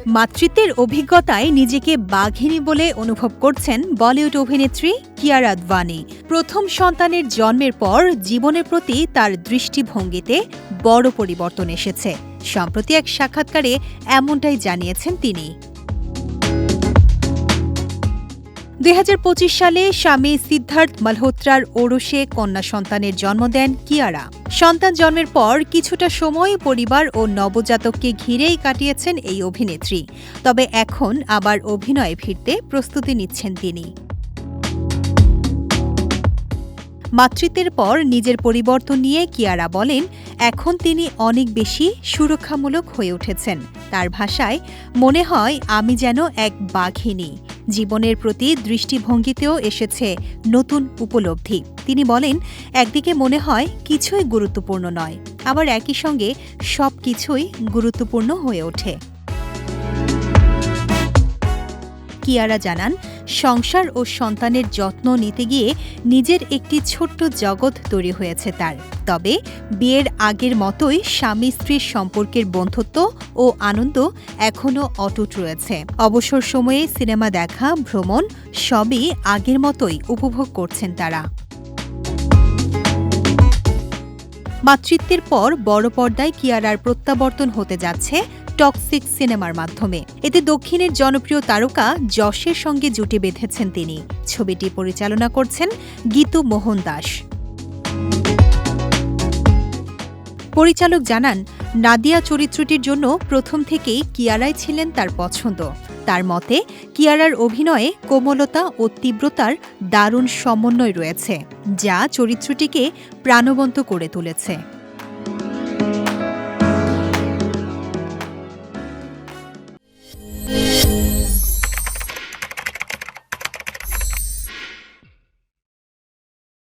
মাতৃত্বের অভিজ্ঞতায় নিজেকে বাঘিনী বলে অনুভব করছেন বলিউড অভিনেত্রী কিয়ারা আদভানি। প্রথম সন্তানের জন্মের পর জীবনের প্রতি তার দৃষ্টিভঙ্গিতে বড় পরিবর্তন এসেছে। সম্প্রতি এক সাক্ষাৎকারে এমনটাই জানিয়েছেন তিনি। 2025 সালে স্বামী সিদ্ধার্থ মালহোত্রার ওরসে কন্যা সন্তানের জন্ম দেন কিয়ারা। সন্তান জন্মের পর কিছুটা সময় পরিবার ও নবজাতককে ঘিরেই কাটিয়েছেন এই অভিনেত্রী। তবে এখন আবার অভিনয়ে ফিরতে প্রস্তুতি নিচ্ছেন তিনি। মাতৃত্বের পর নিজের পরিবর্তন নিয়ে কিয়ারা বলেন, এখন তিনি অনেক বেশি সুরক্ষামূলক হয়ে উঠেছেন। তার ভাষায়, মনে হয় আমি যেন এক বাঘিনী। জীবনের প্রতি দৃষ্টিভঙ্গিতেও এসেছে নতুন উপলব্ধি। তিনি বলেন, একদিকে মনে হয় কিছুই গুরুত্বপূর্ণ নয়, আবার একই সঙ্গে সবকিছুই গুরুত্বপূর্ণ হয়ে ওঠে। কিয়ারা জানান, সংসার ও সন্তানের যত্ন নিতে গিয়ে নিজের একটি ছোট্ট জগৎ তৈরি হয়েছে তার। তবে বিয়ের আগের মতোই স্বামী স্ত্রীর সম্পর্কের বন্ধুত্ব ও আনন্দ এখনও অটুট রয়েছে। অবসর সময়ে সিনেমা দেখা, ভ্রমণ সবই আগের মতোই উপভোগ করছেন তারা। মাতৃত্বের পর বড় পর্দায় কিয়ারার প্রত্যাবর্তন হতে যাচ্ছে টক্সিক সিনেমার মাধ্যমে। এতে দক্ষিণের জনপ্রিয় তারকা যশের সঙ্গে জুটি বেঁধেছেন তিনি। ছবিটি পরিচালনা করছেন গীতু মোহন দাস। পরিচালক জানান, নাদিয়া চরিত্রটির জন্য প্রথম থেকেই কিয়ারাই ছিলেন তার পছন্দ। তার মতে, কিয়ারার অভিনয়ে কোমলতা ও তীব্রতার দারুণ সমন্বয় রয়েছে, যা চরিত্রটিকে প্রাণবন্ত করে তুলেছে।